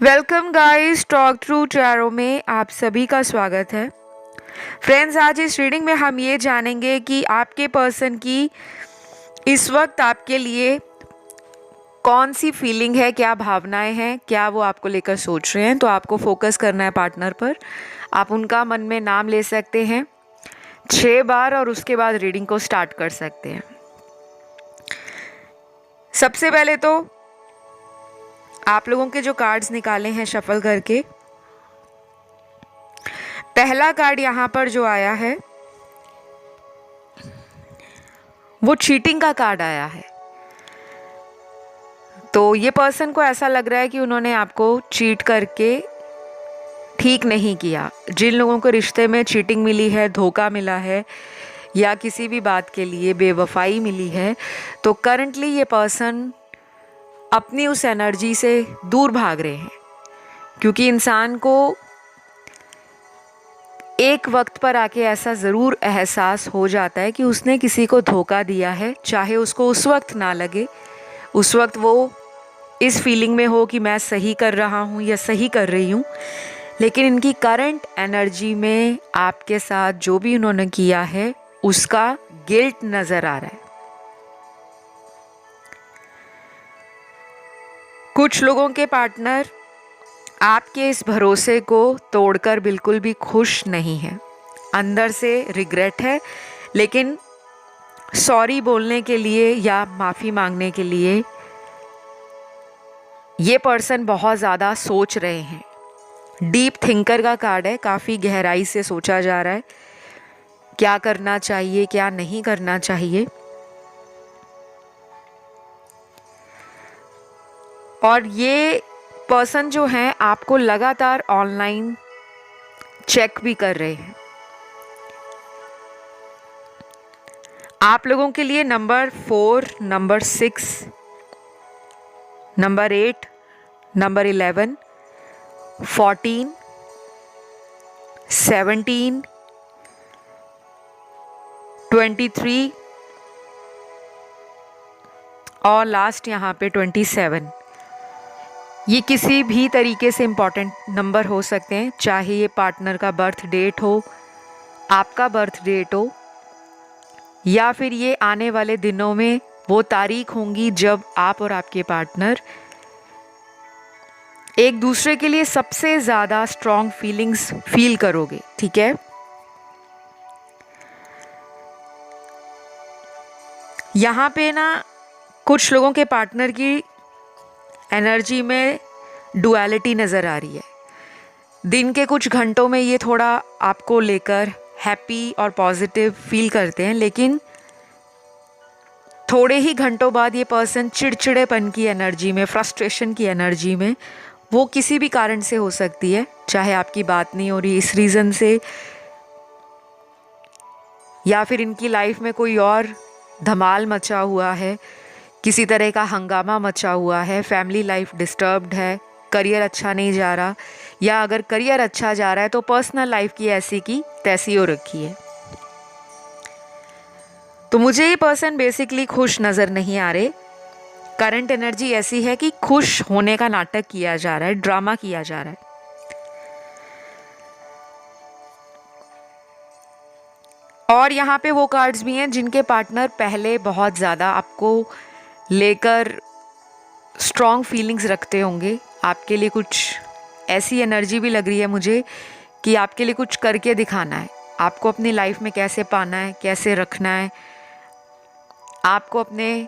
Welcome guys, talk true tarot में आप सभी का स्वागत है। फ्रेंड्स, आज इस रीडिंग में हम ये जानेंगे कि आपके पर्सन की इस वक्त आपके लिए कौन सी फीलिंग है, क्या भावनाएं हैं, क्या वो आपको लेकर सोच रहे हैं। तो आपको फोकस करना है पार्टनर पर। आप उनका मन में नाम ले सकते हैं 6 बार और उसके बाद रीडिंग को स्टार्ट कर सकते हैं। सबसे पहले तो आप लोगों के जो कार्ड्स निकाले हैं शफल करके, पहला कार्ड यहाँ पर जो आया है वो चीटिंग का कार्ड आया है। तो ये पर्सन को ऐसा लग रहा है कि उन्होंने आपको चीट करके ठीक नहीं किया। जिन लोगों को रिश्ते में चीटिंग मिली है, धोखा मिला है या किसी भी बात के लिए बेवफाई मिली है, तो करंटली ये पर्सन अपनी उस एनर्जी से दूर भाग रहे हैं। क्योंकि इंसान को एक वक्त पर आके ऐसा ज़रूर एहसास हो जाता है कि उसने किसी को धोखा दिया है, चाहे उसको उस वक्त ना लगे। उस वक्त वो इस फीलिंग में हो कि मैं सही कर रहा हूँ या सही कर रही हूँ, लेकिन इनकी करंट एनर्जी में आपके साथ जो भी उन्होंने किया है उसका गिल्ट नज़र आ रहा है। कुछ लोगों के पार्टनर आपके इस भरोसे को तोड़कर बिल्कुल भी खुश नहीं है। अंदर से रिग्रेट है, लेकिन सॉरी बोलने के लिए या माफ़ी मांगने के लिए ये पर्सन बहुत ज़्यादा सोच रहे हैं। डीप थिंकर का कार्ड है, काफ़ी गहराई से सोचा जा रहा है क्या करना चाहिए, क्या नहीं करना चाहिए। और ये पर्सन जो हैं आपको लगातार ऑनलाइन चेक भी कर रहे हैं। आप लोगों के लिए नंबर 4, नंबर 6, नंबर 8, नंबर 11, 14, 17, 23 और लास्ट यहाँ पे 27, ये किसी भी तरीके से इम्पॉर्टेंट नंबर हो सकते हैं। चाहे ये पार्टनर का बर्थ डेट हो, आपका बर्थ डेट हो, या फिर ये आने वाले दिनों में वो तारीख होंगी जब आप और आपके पार्टनर एक दूसरे के लिए सबसे ज़्यादा स्ट्रॉन्ग फीलिंग्स फील करोगे। ठीक है, यहाँ पे ना कुछ लोगों के पार्टनर की एनर्जी में डुअलिटी नज़र आ रही है। दिन के कुछ घंटों में ये थोड़ा आपको लेकर हैप्पी और पॉजिटिव फील करते हैं, लेकिन थोड़े ही घंटों बाद ये पर्सन चिड़चिड़ेपन की एनर्जी में, फ्रस्ट्रेशन की एनर्जी में, वो किसी भी कारण से हो सकती है, चाहे आपकी बात नहीं हो रही इस रीज़न से, या फिर इनकी लाइफ में कोई और धमाल मचा हुआ है, किसी तरह का हंगामा मचा हुआ है, फैमिली लाइफ डिस्टर्ब्ड है, करियर अच्छा नहीं जा रहा, या अगर करियर अच्छा जा रहा है तो पर्सनल लाइफ की ऐसी की तैसी हो रखी है। तो मुझे ये पर्सन बेसिकली खुश नज़र नहीं आ रहे। करंट एनर्जी ऐसी है कि खुश होने का नाटक किया जा रहा है, ड्रामा किया जा रहा है। और यहाँ पे वो कार्ड्स भी हैं जिनके पार्टनर पहले बहुत ज़्यादा आपको लेकर स्ट्रॉन्ग फीलिंग्स रखते होंगे। आपके लिए कुछ ऐसी एनर्जी भी लग रही है मुझे कि आपके लिए कुछ करके दिखाना है, आपको अपनी लाइफ में कैसे पाना है, कैसे रखना है, आपको अपने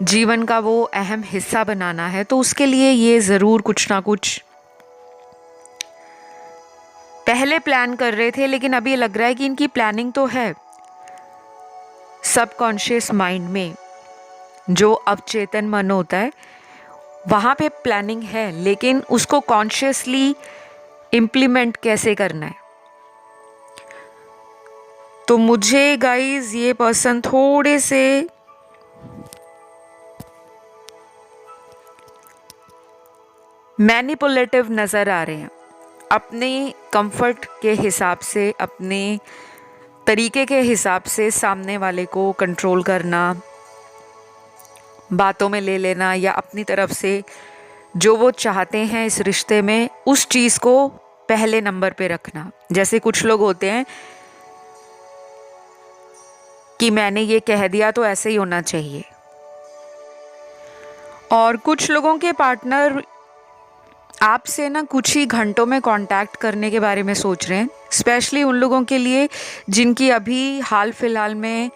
जीवन का वो अहम हिस्सा बनाना है। तो उसके लिए ये ज़रूर कुछ ना कुछ पहले प्लान कर रहे थे, लेकिन अभी लग रहा है कि इनकी प्लानिंग तो है सबकॉन्शियस माइंड में, जो अवचेतन मन होता है वहाँ पे प्लानिंग है, लेकिन उसको कॉन्शियसली इम्प्लीमेंट कैसे करना है। तो मुझे गाइज ये पर्सन थोड़े से मैनिपुलेटिव नज़र आ रहे हैं। अपने कंफर्ट के हिसाब से, अपने तरीके के हिसाब से सामने वाले को कंट्रोल करना, बातों में ले लेना या अपनी तरफ से जो वो चाहते हैं इस रिश्ते में, उस चीज़ को पहले नंबर पे रखना। जैसे कुछ लोग होते हैं कि मैंने ये कह दिया तो ऐसे ही होना चाहिए, और कुछ लोगों के पार्टनर आपसे ना कुछ ही घंटों में कांटेक्ट करने के बारे में सोच रहे हैं। स्पेशली उन लोगों के लिए जिनकी अभी हाल फिलहाल में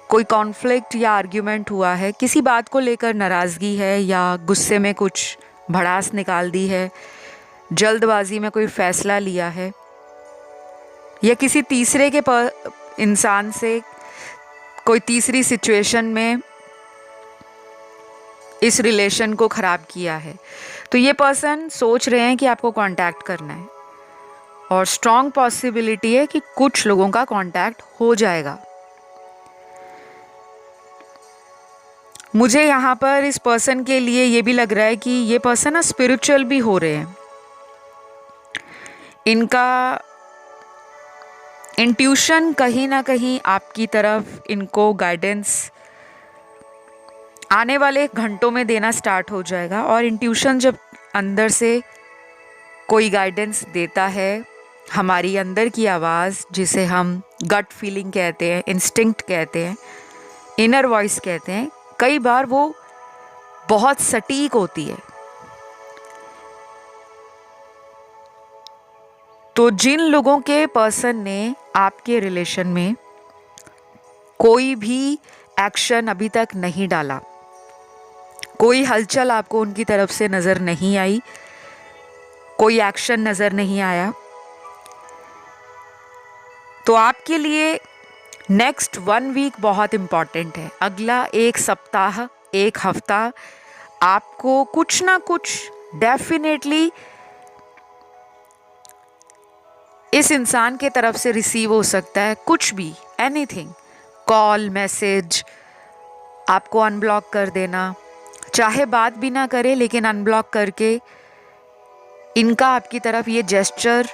कोई कॉन्फ्लिक्ट या आर्ग्यूमेंट हुआ है, किसी बात को लेकर नाराज़गी है या गुस्से में कुछ भड़ास निकाल दी है, जल्दबाजी में कोई फ़ैसला लिया है, या किसी तीसरे के इंसान से कोई तीसरी सिचुएशन में इस रिलेशन को ख़राब किया है, तो ये पर्सन सोच रहे हैं कि आपको कांटेक्ट करना है, और स्ट्रॉन्ग पॉसिबिलिटी है कि कुछ लोगों का कांटेक्ट हो जाएगा। मुझे यहाँ पर इस पर्सन के लिए ये भी लग रहा है कि ये पर्सन ना स्पिरिचुअल भी हो रहे हैं। इनका इंट्यूशन कहीं ना कहीं आपकी तरफ इनको गाइडेंस आने वाले घंटों में देना स्टार्ट हो जाएगा। और इंट्यूशन जब अंदर से कोई गाइडेंस देता है, हमारी अंदर की आवाज़ जिसे हम गट फीलिंग कहते हैं, इंस्टिंक्ट कहते हैं, इनर वॉइस कहते हैं, कई बार वो बहुत सटीक होती है। तो जिन लोगों के पर्सन ने आपके रिलेशन में कोई भी एक्शन अभी तक नहीं डाला, कोई हलचल आपको उनकी तरफ से नज़र नहीं आई, कोई एक्शन नज़र नहीं आया, तो आपके लिए नेक्स्ट 1 वीक बहुत इम्पॉर्टेंट है। अगला 1 सप्ताह, 1 हफ्ता आपको कुछ ना कुछ डेफिनेटली इस इंसान के तरफ से रिसीव हो सकता है, कुछ भी, एनीथिंग, कॉल, मैसेज, आपको अनब्लॉक कर देना, चाहे बात भी ना करे लेकिन अनब्लॉक करके इनका आपकी तरफ ये जेस्चर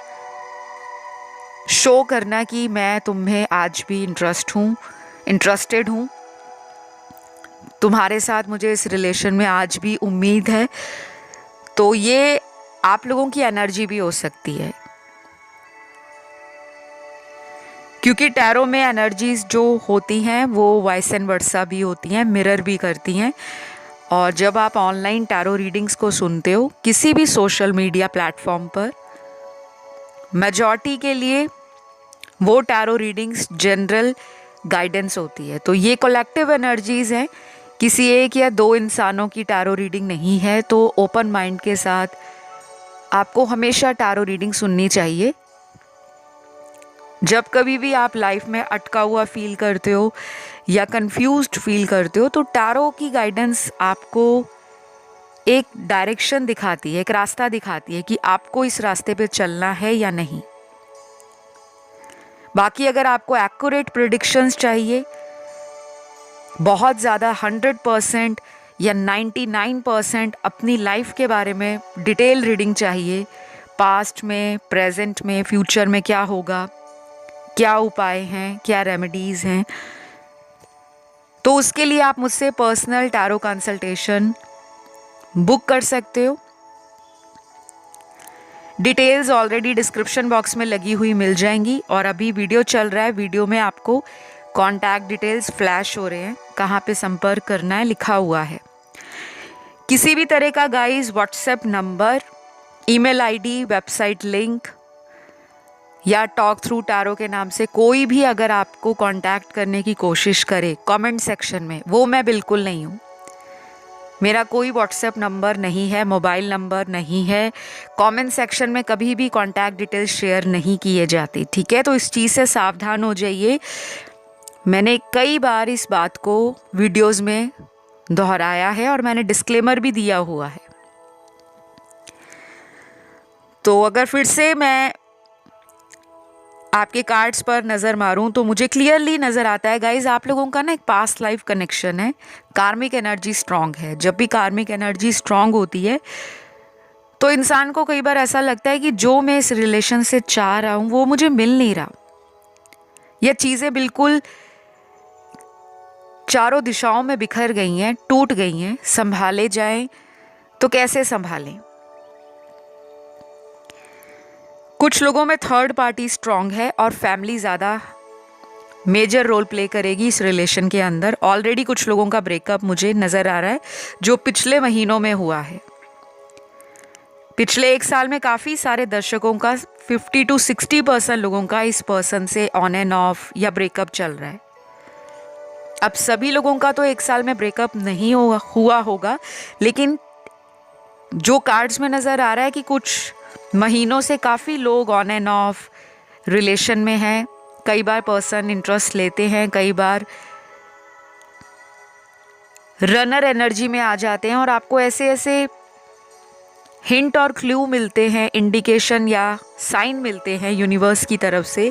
शो करना कि मैं तुम्हें आज भी इंटरेस्टेड हूँ, तुम्हारे साथ मुझे इस रिलेशन में आज भी उम्मीद है। तो ये आप लोगों की एनर्जी भी हो सकती है, क्योंकि टैरो में एनर्जीज जो होती हैं वो वाइस एंड वर्सा भी होती हैं, मिरर भी करती हैं। और जब आप ऑनलाइन टैरो रीडिंग्स को सुनते हो किसी भी सोशल मीडिया प्लेटफॉर्म पर, मेजॉरिटी के लिए वो टैरो रीडिंग्स जनरल गाइडेंस होती है। तो ये कलेक्टिव एनर्जीज हैं, किसी एक या 2 इंसानों की टैरो रीडिंग नहीं है। तो ओपन माइंड के साथ आपको हमेशा टैरो रीडिंग सुननी चाहिए। जब कभी भी आप लाइफ में अटका हुआ फील करते हो या कंफ्यूज्ड फील करते हो, तो टैरो की गाइडेंस आपको एक डायरेक्शन दिखाती है, एक रास्ता दिखाती है कि आपको इस रास्ते पे चलना है या नहीं। बाकी अगर आपको एक्यूरेट प्रेडिक्शंस चाहिए, बहुत ज़्यादा 100% या 99% अपनी लाइफ के बारे में डिटेल रीडिंग चाहिए, पास्ट में, प्रेजेंट में, फ्यूचर में क्या होगा, क्या उपाय हैं, क्या रेमेडीज़ हैं, तो उसके लिए आप मुझसे पर्सनल टैरो कंसल्टेशन बुक कर सकते हो। डिटेल्स ऑलरेडी डिस्क्रिप्शन बॉक्स में लगी हुई मिल जाएंगी, और अभी वीडियो चल रहा है, वीडियो में आपको कॉन्टैक्ट डिटेल्स फ्लैश हो रहे हैं, कहाँ पे संपर्क करना है लिखा हुआ है। किसी भी तरह का guys WhatsApp number, email ID, website link या टॉक थ्रू टैरो के नाम से कोई भी अगर आपको कांटेक्ट करने की कोशिश करे कमेंट सेक्शन में, वो मैं बिल्कुल नहीं हूँ। मेरा कोई व्हाट्सएप नंबर नहीं है, मोबाइल नंबर नहीं है, कमेंट सेक्शन में कभी भी कांटेक्ट डिटेल्स शेयर नहीं किए जाती, ठीक है। तो इस चीज़ से सावधान हो जाइए। मैंने कई बार इस बात को वीडियोस में दोहराया है और मैंने डिस्क्लेमर भी दिया हुआ है। तो अगर फिर से मैं आपके कार्ड्स पर नज़र मारूं तो मुझे क्लियरली नज़र आता है गाइज, आप लोगों का ना एक पास्ट लाइफ कनेक्शन है, कार्मिक एनर्जी स्ट्रांग है। जब भी कार्मिक एनर्जी स्ट्रांग होती है तो इंसान को कई बार ऐसा लगता है कि जो मैं इस रिलेशन से चाह रहा हूँ वो मुझे मिल नहीं रहा, या चीज़ें बिल्कुल चारों दिशाओं में बिखर गई हैं, टूट गई हैं, संभाले जाएं, तो कैसे संभालें? कुछ लोगों में थर्ड पार्टी स्ट्रांग है और फैमिली ज़्यादा मेजर रोल प्ले करेगी इस रिलेशन के अंदर। ऑलरेडी कुछ लोगों का ब्रेकअप मुझे नज़र आ रहा है जो पिछले महीनों में हुआ है। पिछले 1 साल में काफ़ी सारे दर्शकों का 50 to 60% लोगों का इस पर्सन से ऑन एंड ऑफ या ब्रेकअप चल रहा है। अब सभी लोगों का तो 1 साल में ब्रेकअप नहीं हुआ होगा, लेकिन जो कार्ड्स में नज़र आ रहा है कि कुछ महीनों से काफ़ी लोग ऑन एंड ऑफ रिलेशन में हैं। कई बार पर्सन इंटरेस्ट लेते हैं, कई बार रनर एनर्जी में आ जाते हैं और आपको ऐसे ऐसे हिंट और क्लू मिलते हैं, इंडिकेशन या साइन मिलते हैं यूनिवर्स की तरफ से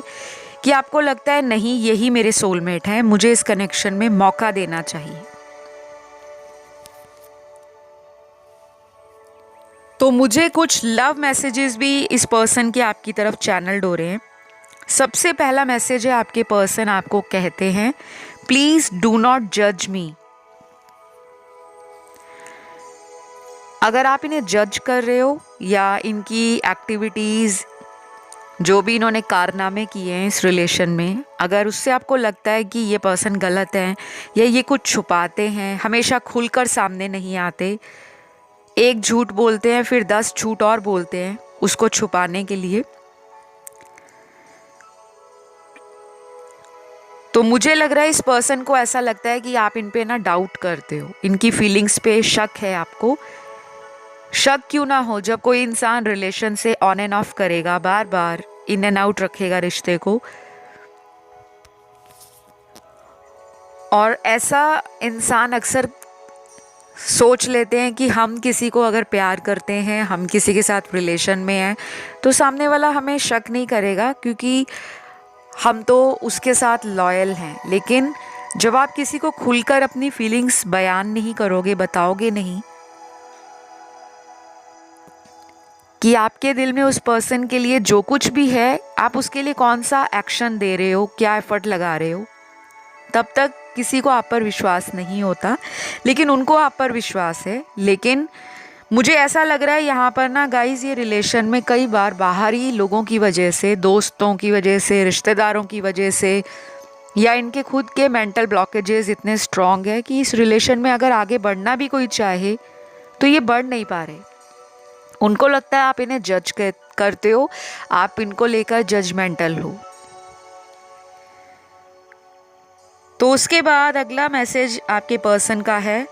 कि आपको लगता है नहीं, यही मेरे सोलमेट हैं, मुझे इस कनेक्शन में मौका देना चाहिए। तो मुझे कुछ लव मैसेजेस भी इस पर्सन के आपकी तरफ चैनल्ड हो रहे हैं। सबसे पहला मैसेज है, आपके पर्सन आपको कहते हैं प्लीज डू नॉट जज मी। अगर आप इन्हें जज कर रहे हो या इनकी एक्टिविटीज़, जो भी इन्होंने कारनामे किए हैं इस रिलेशन में, अगर उससे आपको लगता है कि ये पर्सन गलत है या ये कुछ छुपाते हैं, हमेशा खुलकर सामने नहीं आते, एक झूठ बोलते हैं फिर 10 झूठ और बोलते हैं उसको छुपाने के लिए, तो मुझे लग रहा है इस पर्सन को ऐसा लगता है कि आप इन पे ना डाउट करते हो, इनकी फीलिंग्स पे शक है आपको। शक क्यों ना हो, जब कोई इंसान रिलेशन से ऑन एंड ऑफ करेगा, बार बार इन एंड आउट रखेगा रिश्ते को, और ऐसा इंसान अक्सर सोच लेते हैं कि हम किसी को अगर प्यार करते हैं, हम किसी के साथ रिलेशन में हैं, तो सामने वाला हमें शक नहीं करेगा क्योंकि हम तो उसके साथ लॉयल हैं। लेकिन जब आप किसी को खुलकर अपनी फीलिंग्स बयान नहीं करोगे, बताओगे नहीं कि आपके दिल में उस पर्सन के लिए जो कुछ भी है, आप उसके लिए कौन सा एक्शन दे रहे हो, क्या एफर्ट लगा रहे हो, तब तक किसी को आप पर विश्वास नहीं होता। लेकिन उनको आप पर विश्वास है। लेकिन मुझे ऐसा लग रहा है यहाँ पर ना गाइस, ये रिलेशन में कई बार बाहरी लोगों की वजह से, दोस्तों की वजह से, रिश्तेदारों की वजह से, या इनके खुद के मेंटल ब्लॉकेजेस इतने स्ट्रॉन्ग है कि इस रिलेशन में अगर आगे बढ़ना भी कोई चाहे तो ये बढ़ नहीं पा रहे। उनको लगता है आप इन्हें जज करते हो, आप इनको लेकर जजमेंटल हो। तो उसके बाद अगला मैसेज आपके पर्सन का है,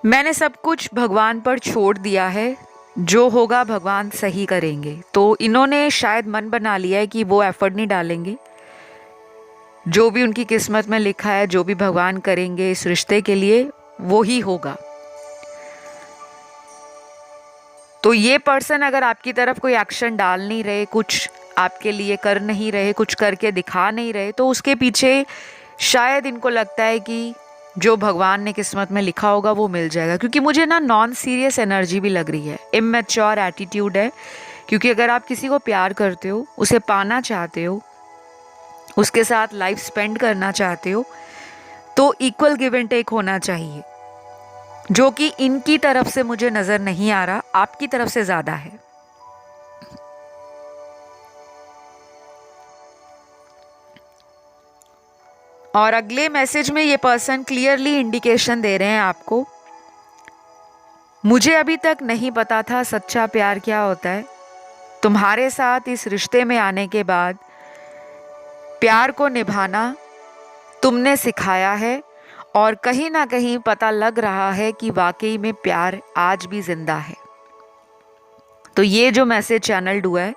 मैंने सब कुछ भगवान पर छोड़ दिया है, जो होगा भगवान सही करेंगे। तो इन्होंने शायद मन बना लिया है कि वो एफर्ट नहीं डालेंगे, जो भी उनकी किस्मत में लिखा है, जो भी भगवान करेंगे इस रिश्ते के लिए, वो ही होगा। तो ये पर्सन अगर आपकी तरफ कोई एक्शन डाल नहीं रहे, कुछ आपके लिए कर नहीं रहे, कुछ करके दिखा नहीं रहे, तो उसके पीछे शायद इनको लगता है कि जो भगवान ने किस्मत में लिखा होगा वो मिल जाएगा। क्योंकि मुझे ना नॉन सीरियस एनर्जी भी लग रही है, इमेच्योर एटीट्यूड है। क्योंकि अगर आप किसी को प्यार करते हो, उसे पाना चाहते हो, उसके साथ लाइफ स्पेंड करना चाहते हो, तो इक्वल गिव एंड टेक होना चाहिए, जो कि इनकी तरफ से मुझे नज़र नहीं आ रहा, आपकी तरफ से ज़्यादा है। और अगले मैसेज में ये पर्सन क्लियरली इंडिकेशन दे रहे हैं आपको, मुझे अभी तक नहीं पता था सच्चा प्यार क्या होता है। तुम्हारे साथ इस रिश्ते में आने के बाद प्यार को निभाना तुमने सिखाया है, और कहीं ना कहीं पता लग रहा है कि वाकई में प्यार आज भी जिंदा है। तो ये जो मैसेज चैनल्ड हुआ है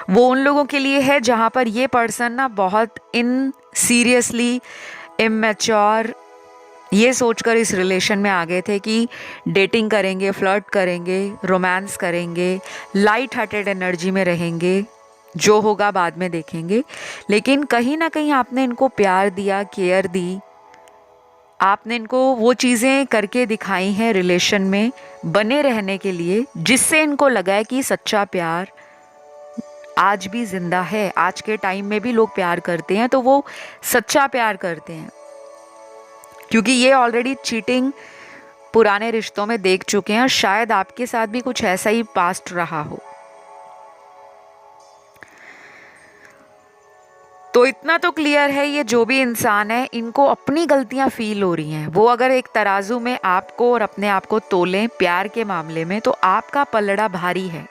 वो उन लोगों के लिए है जहाँ पर ये पर्सन ना बहुत इन सीरियसली इमेच्योर ये सोचकर इस रिलेशन में आ गए थे कि डेटिंग करेंगे, फ्लर्ट करेंगे, रोमांस करेंगे, लाइट हार्टेड एनर्जी में रहेंगे, जो होगा बाद में देखेंगे। लेकिन कहीं ना कहीं आपने इनको प्यार दिया, केयर दी, आपने इनको वो चीज़ें करके दिखाई हैं रिलेशन में बने रहने के लिए, जिससे इनको लगा है कि सच्चा प्यार आज भी जिंदा है। आज के टाइम में भी लोग प्यार करते हैं तो वो सच्चा प्यार करते हैं, क्योंकि ये ऑलरेडी चीटिंग पुराने रिश्तों में देख चुके हैं और शायद आपके साथ भी कुछ ऐसा ही पास्ट रहा हो। तो इतना तो क्लियर है, ये जो भी इंसान है इनको अपनी गलतियां फील हो रही हैं। वो अगर एक तराजू में आपको और अपने आप को तोलें प्यार के मामले में, तो आपका पलड़ा भारी है।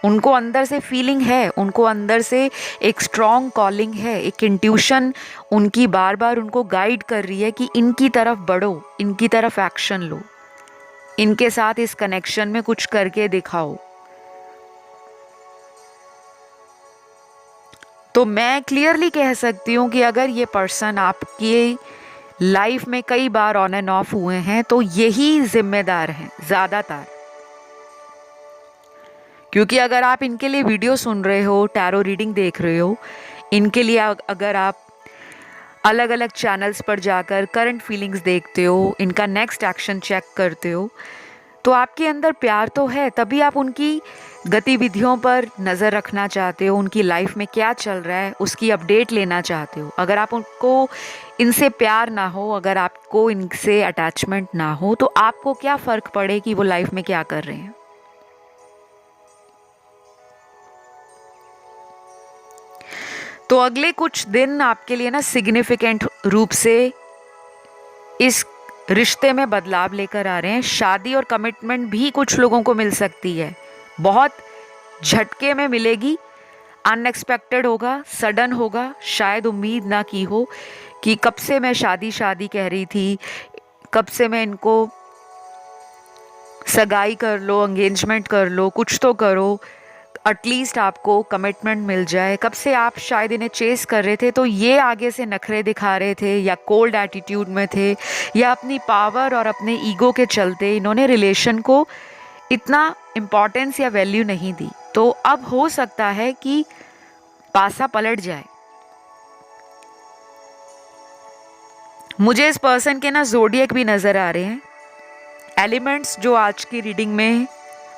उनको अंदर से फीलिंग है, उनको अंदर से एक स्ट्रॉन्ग कॉलिंग है, एक इंट्यूशन उनकी बार बार उनको गाइड कर रही है कि इनकी तरफ बढ़ो, इनकी तरफ एक्शन लो, इनके साथ इस कनेक्शन में कुछ करके दिखाओ। तो मैं क्लियरली कह सकती हूँ कि अगर ये पर्सन आपकी लाइफ में कई बार ऑन एंड ऑफ हुए हैं तो यही जिम्मेदार हैं ज़्यादातर। क्योंकि अगर आप इनके लिए वीडियो सुन रहे हो, टैरो रीडिंग देख रहे हो, इनके लिए अगर आप अलग अलग चैनल्स पर जाकर करंट फीलिंग्स देखते हो, इनका नेक्स्ट एक्शन चेक करते हो, तो आपके अंदर प्यार तो है, तभी आप उनकी गतिविधियों पर नज़र रखना चाहते हो, उनकी लाइफ में क्या चल रहा है उसकी अपडेट लेना चाहते हो। अगर आप उनको इनसे प्यार ना हो, अगर आपको इनसे अटैचमेंट ना हो, तो आपको क्या फ़र्क पड़े कि वो लाइफ में क्या कर रहे हैं। तो अगले कुछ दिन आपके लिए ना सिग्निफिकेंट रूप से इस रिश्ते में बदलाव लेकर आ रहे हैं। शादी और कमिटमेंट भी कुछ लोगों को मिल सकती है, बहुत झटके में मिलेगी, अनएक्सपेक्टेड होगा, सडन होगा, शायद उम्मीद ना की हो कि कब से मैं शादी कह रही थी, कब से मैं इनको सगाई कर लो, एंगेजमेंट कर लो, कुछ तो करो, एटलीस्ट आपको कमिटमेंट मिल जाए। कब से आप शायद इन्हें चेस कर रहे थे, तो ये आगे से नखरे दिखा रहे थे या कोल्ड एटीट्यूड में थे, या अपनी पावर और अपने ईगो के चलते इन्होंने रिलेशन को इतना इम्पॉर्टेंस या वैल्यू नहीं दी। तो अब हो सकता है कि पासा पलट जाए। मुझे इस पर्सन के ना ज़ोडिएक भी नज़र आ रहे हैं। एलिमेंट्स जो आज की रीडिंग में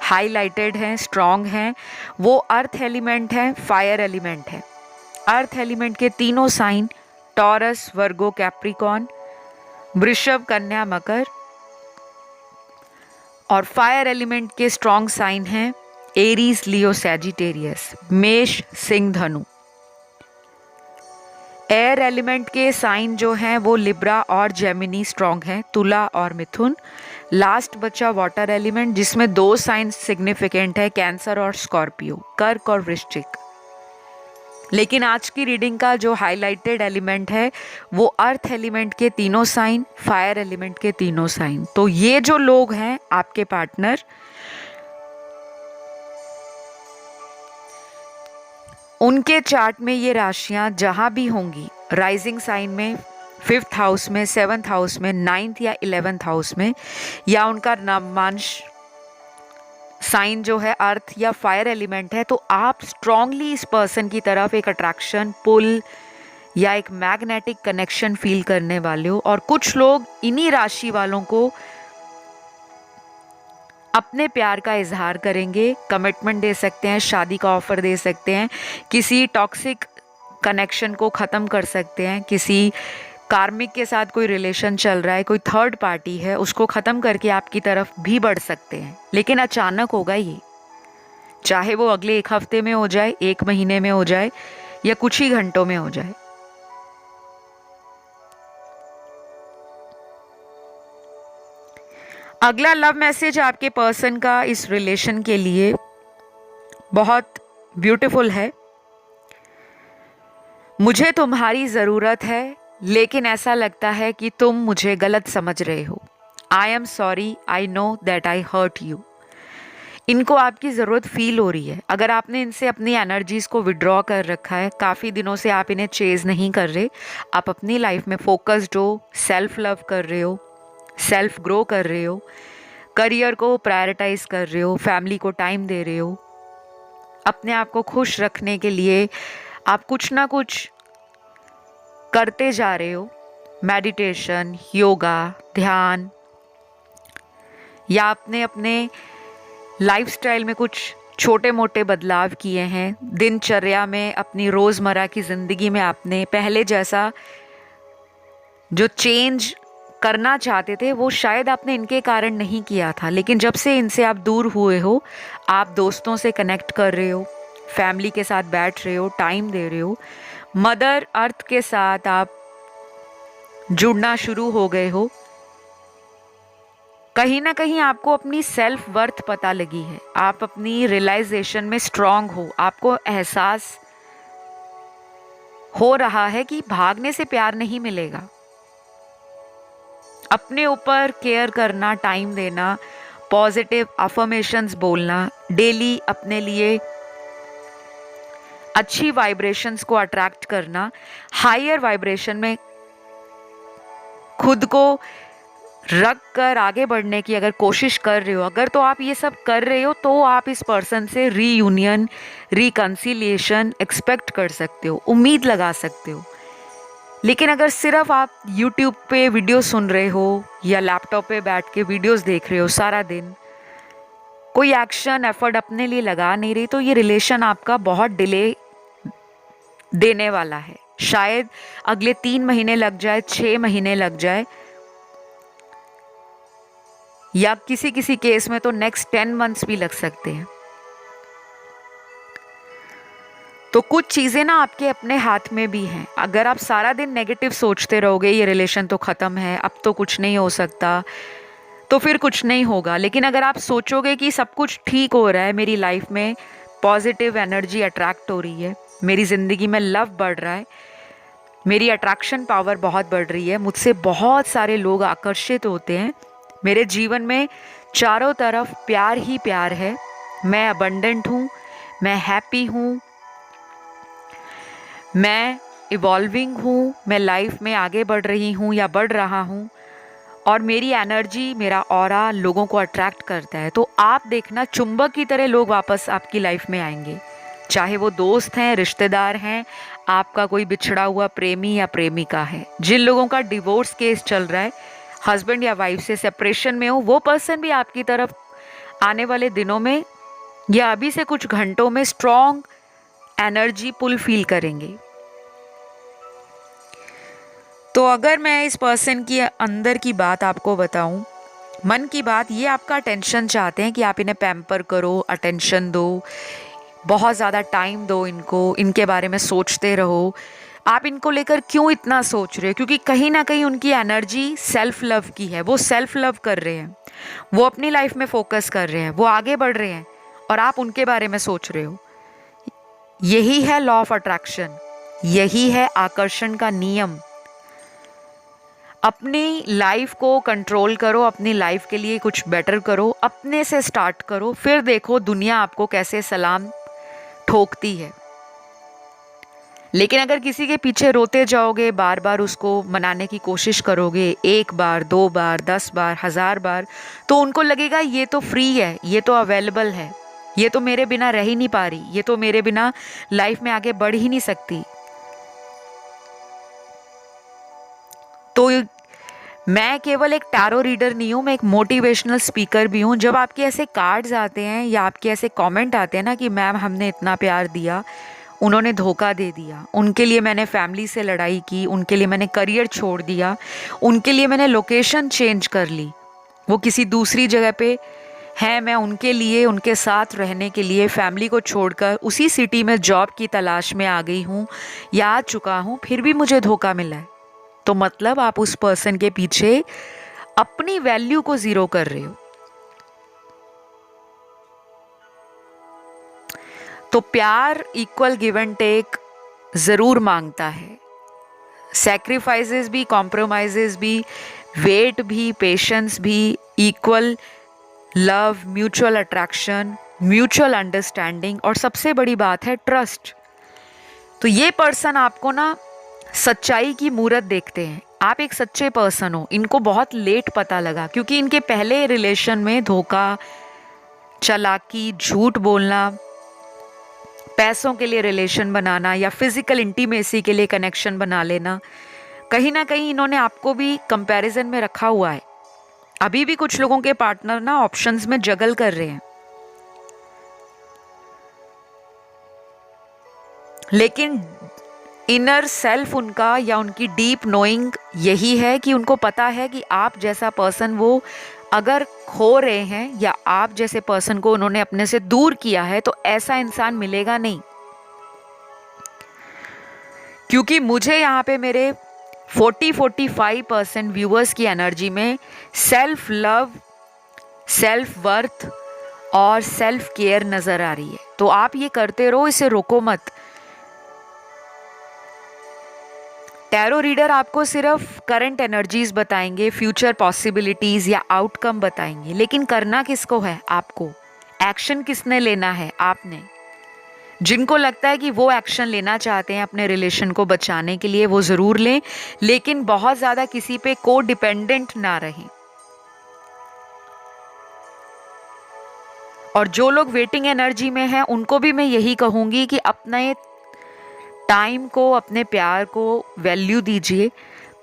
हाईलाइटेड हैं, स्ट्रॉन्ग हैं, वो अर्थ एलिमेंट है, फायर एलिमेंट है। अर्थ एलिमेंट के तीनों साइन टॉरस, वर्गो, कैप्रिकॉन, वृषभ, कन्या, मकर, और फायर एलिमेंट के स्ट्रॉन्ग साइन हैं एरीज, लियो, सैजिटेरियस, मेष, सिंह, धनु। एयर एलिमेंट के साइन जो हैं वो लिब्रा और जेमिनी स्ट्रॉन्ग हैं, तुला और मिथुन। लास्ट बचा वाटर एलिमेंट जिसमें 2 साइन सिग्निफिकेंट है, कैंसर और स्कॉर्पियो, कर्क और वृश्चिक। लेकिन आज की रीडिंग का जो हाईलाइटेड एलिमेंट है वो अर्थ एलिमेंट के तीनों साइन, फायर एलिमेंट के तीनों साइन। तो ये जो लोग हैं आपके पार्टनर, उनके चार्ट में ये राशियां जहां भी होंगी, राइजिंग साइन में, 5th हाउस में, 7th हाउस में, 9th या 11th हाउस में, या उनका नवमांश साइन जो है अर्थ या फायर एलिमेंट है, तो आप स्ट्रांगली इस पर्सन की तरफ एक अट्रैक्शन, पुल या एक मैग्नेटिक कनेक्शन फील करने वाले हो। और कुछ लोग इन्हीं राशि वालों को अपने प्यार का इजहार करेंगे, कमिटमेंट दे सकते हैं, शादी का ऑफर दे सकते हैं, किसी टॉक्सिक कनेक्शन को ख़त्म कर सकते हैं, किसी कार्मिक के साथ कोई रिलेशन चल रहा है, कोई थर्ड पार्टी है, उसको ख़त्म करके आपकी तरफ भी बढ़ सकते हैं। लेकिन अचानक होगा ये, चाहे वो अगले 1 हफ्ते में हो जाए, 1 महीने में हो जाए, या कुछ ही घंटों में हो जाए। अगला लव मैसेज आपके पर्सन का इस रिलेशन के लिए बहुत ब्यूटीफुल है। मुझे तुम्हारी ज़रूरत है, लेकिन ऐसा लगता है कि तुम मुझे गलत समझ रहे हो। I am sorry, I know that I hurt you. इनको आपकी ज़रूरत फील हो रही है। अगर आपने इनसे अपनी एनर्जीज़ को विड्रॉ कर रखा है, काफ़ी दिनों से आप इन्हें चेज़ नहीं कर रहे, आप अपनी लाइफ में फोकस्ड हो, सेल्फ लव कर रहे हो, सेल्फ ग्रो कर रहे हो, करियर को प्रायोरिटाइज कर रहे हो, फैमिली को टाइम दे रहे हो, अपने आप को खुश रखने के लिए आप कुछ ना कुछ करते जा रहे हो, मेडिटेशन, योगा, ध्यान, या आपने अपने लाइफस्टाइल में कुछ छोटे मोटे बदलाव किए हैं। दिनचर्या में, अपनी रोज़मर्रा की ज़िंदगी में आपने पहले जैसा जो चेंज करना चाहते थे वो शायद आपने इनके कारण नहीं किया था, लेकिन जब से इनसे आप दूर हुए हो, आप दोस्तों से कनेक्ट कर रहे हो, फैमिली के साथ बैठ रहे हो, टाइम दे रहे हो, मदर अर्थ के साथ आप जुड़ना शुरू हो गए हो, कहीं ना कहीं आपको अपनी सेल्फ वर्थ पता लगी है, आप अपनी रियलाइजेशन में स्ट्रांग हो, आपको एहसास हो रहा है कि भागने से प्यार नहीं मिलेगा। अपने ऊपर केयर करना, टाइम देना, पॉजिटिव अफर्मेशंस बोलना, डेली अपने लिए अच्छी वाइब्रेशंस को अट्रैक्ट करना, हायर वाइब्रेशन में खुद को रख कर आगे बढ़ने की अगर कोशिश कर रहे हो, अगर तो आप ये सब कर रहे हो तो आप इस पर्सन से रीयूनियन, रिकंसिलिएशन एक्सपेक्ट कर सकते हो, उम्मीद लगा सकते हो। लेकिन अगर सिर्फ आप YouTube पे वीडियो सुन रहे हो या लैपटॉप पे बैठ के वीडियोस देख रहे हो सारा दिन, कोई एक्शन एफर्ट अपने लिए लगा नहीं रही, तो ये रिलेशन आपका बहुत डिले देने वाला है। शायद अगले 3 महीने लग जाए, 6 महीने लग जाए, या किसी किसी केस में तो नेक्स्ट 10 मंथ्स भी लग सकते हैं। तो कुछ चीज़ें ना आपके अपने हाथ में भी हैं। अगर आप सारा दिन नेगेटिव सोचते रहोगे, ये रिलेशन तो ख़त्म है, अब तो कुछ नहीं हो सकता, तो फिर कुछ नहीं होगा। लेकिन अगर आप सोचोगे कि सब कुछ ठीक हो रहा है, मेरी लाइफ में पॉजिटिव एनर्जी अट्रैक्ट हो रही है, मेरी ज़िंदगी में लव बढ़ रहा है, मेरी अट्रैक्शन पावर बहुत बढ़ रही है, मुझसे बहुत सारे लोग आकर्षित होते हैं, मेरे जीवन में चारों तरफ प्यार ही प्यार है, मैं अबंडेंट हूँ, मैं हैप्पी हूँ, मैं इवॉल्विंग हूँ, मैं लाइफ में आगे बढ़ रही हूँ या बढ़ रहा हूँ, और मेरी एनर्जी, मेरा ऑरा लोगों को अट्रैक्ट करता है, तो आप देखना चुंबक की तरह लोग वापस आपकी लाइफ में आएंगे। चाहे वो दोस्त हैं, रिश्तेदार हैं, आपका कोई बिछड़ा हुआ प्रेमी या प्रेमिका है, जिन लोगों का डिवोर्स केस चल रहा है, हस्बैंड या वाइफ से सेपरेशन में हो, वो पर्सन भी आपकी तरफ आने वाले दिनों में या अभी से कुछ घंटों में स्ट्रॉन्ग एनर्जी पुल फील करेंगे। तो अगर मैं इस पर्सन की अंदर की बात आपको बताऊं, मन की बात, ये आपका अटेंशन चाहते हैं कि आप इन्हें पैम्पर करो, अटेंशन दो, बहुत ज़्यादा टाइम दो इनको, इनके बारे में सोचते रहो। आप इनको लेकर क्यों इतना सोच रहे हो? क्योंकि कहीं ना कहीं उनकी एनर्जी सेल्फ लव की है, वो सेल्फ लव कर रहे हैं, वो अपनी लाइफ में फोकस कर रहे हैं, वो आगे बढ़ रहे हैं, और आप उनके बारे में सोच रहे हो। यही है लॉ ऑफ अट्रैक्शन, यही है आकर्षण का नियम। अपनी लाइफ को कंट्रोल करो, अपनी लाइफ के लिए कुछ बेटर करो, अपने से स्टार्ट करो, फिर देखो दुनिया आपको कैसे सलाम ठोकती है। लेकिन अगर किसी के पीछे रोते जाओगे, बार बार उसको मनाने की कोशिश करोगे, 1 बार, 2 बार, 10 बार, 1000 बार, तो उनको लगेगा ये तो फ्री है, ये तो अवेलेबल है, ये तो मेरे बिना रह ही नहीं पा रही, ये तो मेरे बिना लाइफ में आगे बढ़ ही नहीं सकती। तो मैं केवल एक टैरो रीडर नहीं हूँ, मैं एक मोटिवेशनल स्पीकर भी हूँ। जब आपके ऐसे कार्ड्स आते हैं या आपके ऐसे कमेंट आते हैं ना कि मैम हमने इतना प्यार दिया, उन्होंने धोखा दे दिया, उनके लिए मैंने फैमिली से लड़ाई की, उनके लिए मैंने करियर छोड़ दिया, उनके लिए मैंने लोकेशन चेंज कर ली, वो किसी दूसरी जगह पे हैं, मैं उनके लिए, उनके साथ रहने के लिए फैमिली को छोड़कर उसी सिटी में जॉब की तलाश में आ गई हूँ या आ चुका हूँ, फिर भी मुझे धोखा मिला है। तो मतलब आप उस पर्सन के पीछे अपनी वैल्यू को जीरो कर रहे हो। तो प्यार इक्वल गिव एंड टेक जरूर मांगता है, सैक्रिफाइसेस भी, कॉम्प्रोमाइजेस भी, वेट भी, पेशेंस भी, equal love, mutual attraction, mutual understanding, और सबसे बड़ी बात है ट्रस्ट। तो ये पर्सन आपको ना सच्चाई की मूरत देखते हैं, आप एक सच्चे पर्सन हो, इनको बहुत लेट पता लगा, क्योंकि इनके पहले रिलेशन में धोखा, चालाकी, झूठ बोलना, पैसों के लिए रिलेशन बनाना या फिजिकल इंटीमेसी के लिए कनेक्शन बना लेना, कहीं ना कहीं इन्होंने आपको भी कंपैरिजन में रखा हुआ है। अभी भी कुछ लोगों के पार्टनर ना ऑप्शंस में जगल कर रहे हैं, लेकिन इनर सेल्फ उनका या उनकी डीप नोइंग यही है कि उनको पता है कि आप जैसा पर्सन वो अगर खो रहे हैं या आप जैसे पर्सन को उन्होंने अपने से दूर किया है तो ऐसा इंसान मिलेगा नहीं। क्योंकि मुझे यहाँ पे मेरे 40-45% व्यूअर्स की एनर्जी में सेल्फ लव, सेल्फ वर्थ और सेल्फ केयर नज़र आ रही है। तो आप ये करते रहो, इसे रोको मत। टैरो रीडर आपको सिर्फ करंट एनर्जीज बताएंगे, फ्यूचर पॉसिबिलिटीज या आउटकम बताएंगे, लेकिन करना किसको है? आपको। एक्शन किसने लेना है? आपने। जिनको लगता है कि वो एक्शन लेना चाहते हैं अपने रिलेशन को बचाने के लिए, वो ज़रूर लें, लेकिन बहुत ज़्यादा किसी पे को डिपेंडेंट ना रहें। और जो लोग वेटिंग एनर्जी में हैं उनको भी मैं यही कहूँगी कि अपने टाइम को, अपने प्यार को वैल्यू दीजिए।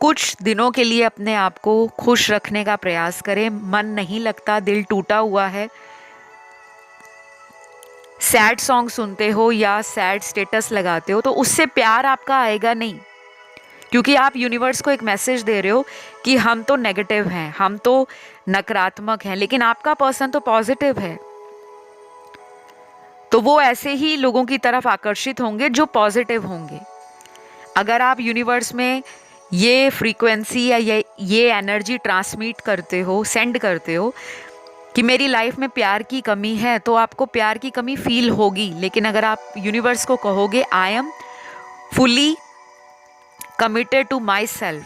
कुछ दिनों के लिए अपने आप को खुश रखने का प्रयास करें। मन नहीं लगता, दिल टूटा हुआ है, सैड सॉन्ग सुनते हो या सैड स्टेटस लगाते हो, तो उससे प्यार आपका आएगा नहीं। क्योंकि आप यूनिवर्स को एक मैसेज दे रहे हो कि हम तो नेगेटिव हैं, हम तो नकारात्मक हैं, लेकिन आपका पर्सन तो पॉजिटिव है। तो वो ऐसे ही लोगों की तरफ आकर्षित होंगे जो पॉजिटिव होंगे। अगर आप यूनिवर्स में ये फ्रीक्वेंसी या ये एनर्जी ट्रांसमिट करते हो, सेंड करते हो कि मेरी लाइफ में प्यार की कमी है, तो आपको प्यार की कमी फील होगी। लेकिन अगर आप यूनिवर्स को कहोगे I am fully committed to myself,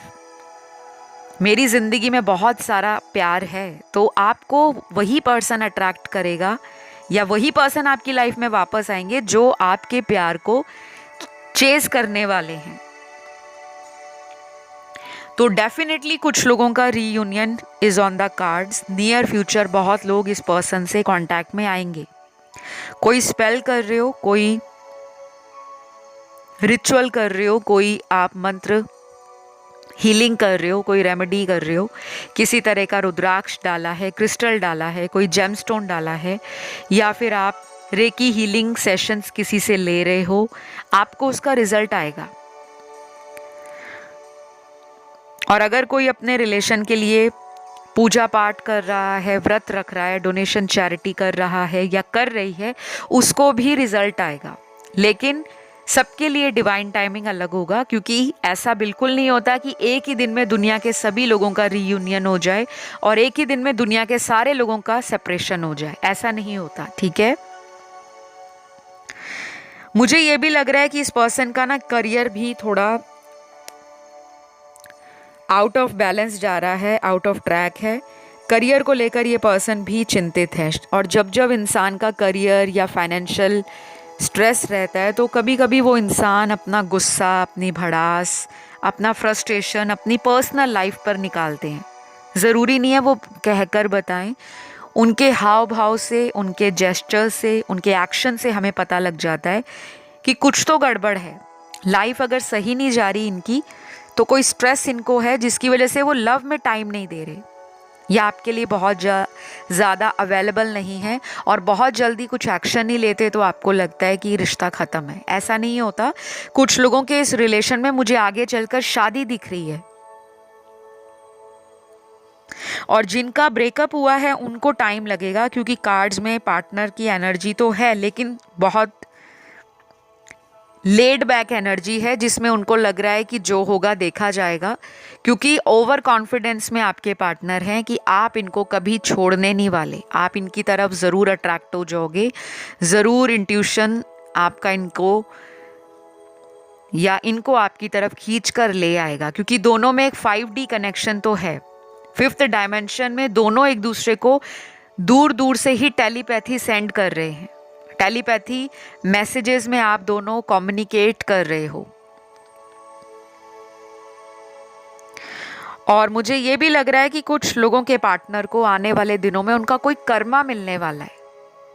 मेरी ज़िंदगी में बहुत सारा प्यार है, तो आपको वही पर्सन अट्रैक्ट करेगा या वही पर्सन आपकी लाइफ में वापस आएंगे जो आपके प्यार को चेज करने वाले हैं। तो डेफिनेटली कुछ लोगों का reunion is on the cards. Near future बहुत लोग इस पर्सन से कांटेक्ट में आएंगे। कोई स्पेल कर रहे हो, कोई रिचुअल कर रहे हो, कोई आप मंत्र हीलिंग कर रहे हो, कोई रेमेडी कर रहे हो, किसी तरह का रुद्राक्ष डाला है, क्रिस्टल डाला है, कोई जेमस्टोन डाला है, या फिर आप रेकी हीलिंग सेशंस किसी से ले रहे हो, आपको उसका रिजल्ट आएगा। और अगर कोई अपने रिलेशन के लिए पूजा पाठ कर रहा है, व्रत रख रहा है, डोनेशन चैरिटी कर रहा है या कर रही है, उसको भी रिजल्ट आएगा। लेकिन सबके लिए डिवाइन टाइमिंग अलग होगा, क्योंकि ऐसा बिल्कुल नहीं होता कि एक ही दिन में दुनिया के सभी लोगों का रीयूनियन हो जाए और एक ही दिन में दुनिया के सारे लोगों का सेपरेशन हो जाए। ऐसा नहीं होता, ठीक है। मुझे ये भी लग रहा है कि इस पर्सन का ना करियर भी थोड़ा आउट ऑफ बैलेंस जा रहा है, आउट ऑफ ट्रैक है। करियर को लेकर ये पर्सन भी चिंतित है। और जब जब इंसान का करियर या फाइनेंशियल स्ट्रेस रहता है तो कभी कभी वो इंसान अपना गुस्सा, अपनी भड़ास, अपना फ्रस्ट्रेशन अपनी पर्सनल लाइफ पर निकालते हैं। ज़रूरी नहीं है वो कहकर बताएं, उनके हाव भाव से, उनके जेस्चर से, उनके एक्शन से हमें पता लग जाता है कि कुछ तो गड़बड़ है। लाइफ अगर सही नहीं जा रही इनकी, तो कोई स्ट्रेस इनको है जिसकी वजह से वो लव में टाइम नहीं दे रहे, या आपके लिए बहुत ज़्यादा अवेलेबल नहीं है और बहुत जल्दी कुछ एक्शन नहीं लेते तो आपको लगता है कि रिश्ता ख़त्म है। ऐसा नहीं होता। कुछ लोगों के इस रिलेशन में मुझे आगे चलकर शादी दिख रही है, और जिनका ब्रेकअप हुआ है उनको टाइम लगेगा, क्योंकि कार्ड्स में पार्टनर की एनर्जी तो है लेकिन बहुत लेड बैक एनर्जी है, जिसमें उनको लग रहा है कि जो होगा देखा जाएगा। क्योंकि ओवर कॉन्फिडेंस में आपके पार्टनर हैं कि आप इनको कभी छोड़ने नहीं वाले, आप इनकी तरफ ज़रूर अट्रैक्ट हो जाओगे, ज़रूर इंट्यूशन आपका इनको या इनको आपकी तरफ खींच कर ले आएगा। क्योंकि दोनों में एक 5D कनेक्शन तो है, 5th डायमेंशन में दोनों एक दूसरे को दूर दूर से ही टेलीपैथी सेंड कर रहे हैं। टेलीपैथी मैसेजेस में आप दोनों कम्युनिकेट कर रहे हो। और मुझे ये भी लग रहा है कि कुछ लोगों के पार्टनर को आने वाले दिनों में उनका कोई कर्मा मिलने वाला है।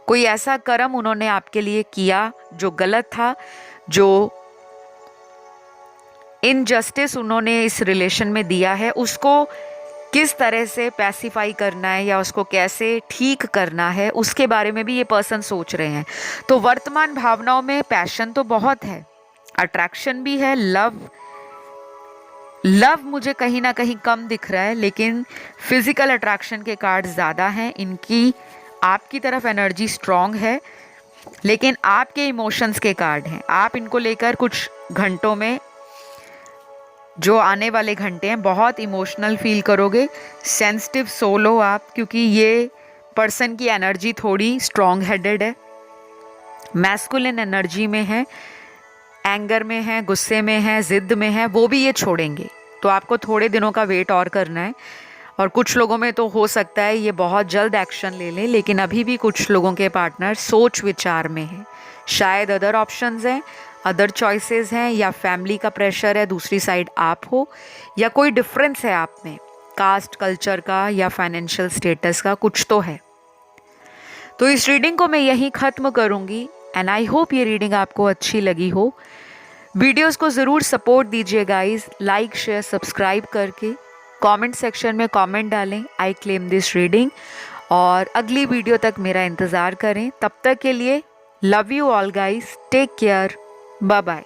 कोई ऐसा कर्म उन्होंने आपके लिए किया जो गलत था, जो इनजस्टिस उन्होंने इस रिलेशन में दिया है, उसको किस तरह से पैसिफाई करना है या उसको कैसे ठीक करना है, उसके बारे में भी ये पर्सन सोच रहे हैं। तो वर्तमान भावनाओं में पैशन तो बहुत है, अट्रैक्शन भी है, लव लव मुझे कहीं ना कहीं कम दिख रहा है, लेकिन फिजिकल अट्रैक्शन के कार्ड ज़्यादा हैं। इनकी आपकी तरफ एनर्जी स्ट्रांग है, लेकिन आपके इमोशंस के कार्ड हैं। आप इनको लेकर कुछ घंटों में, जो आने वाले घंटे हैं, बहुत इमोशनल फील करोगे। सेंसिटिव सोल हो आप, क्योंकि ये पर्सन की एनर्जी थोड़ी स्ट्रांग हेडेड है, मैस्कुलिन एनर्जी में है, एंगर में है, गुस्से में है, ज़िद में है। वो भी ये छोड़ेंगे, तो आपको थोड़े दिनों का वेट और करना है। और कुछ लोगों में तो हो सकता है ये बहुत जल्द एक्शन ले लें, लेकिन अभी भी कुछ लोगों के पार्टनर सोच विचार में हैं। शायद अदर ऑप्शंस हैं, अदर चॉइसेस हैं, या फैमिली का प्रेशर है, दूसरी साइड आप हो, या कोई डिफरेंस है आप में, कास्ट, कल्चर का या फाइनेंशियल स्टेटस का, कुछ तो है। तो इस रीडिंग को मैं यहीं ख़त्म करूँगी एंड आई होप ये रीडिंग आपको अच्छी लगी हो। वीडियोस को ज़रूर सपोर्ट दीजिए गाइस, लाइक शेयर सब्सक्राइब करके। कमेंट सेक्शन में कमेंट डालें, आई क्लेम दिस रीडिंग, और अगली वीडियो तक मेरा इंतज़ार करें। तब तक के लिए love you all guys, take care, bye bye.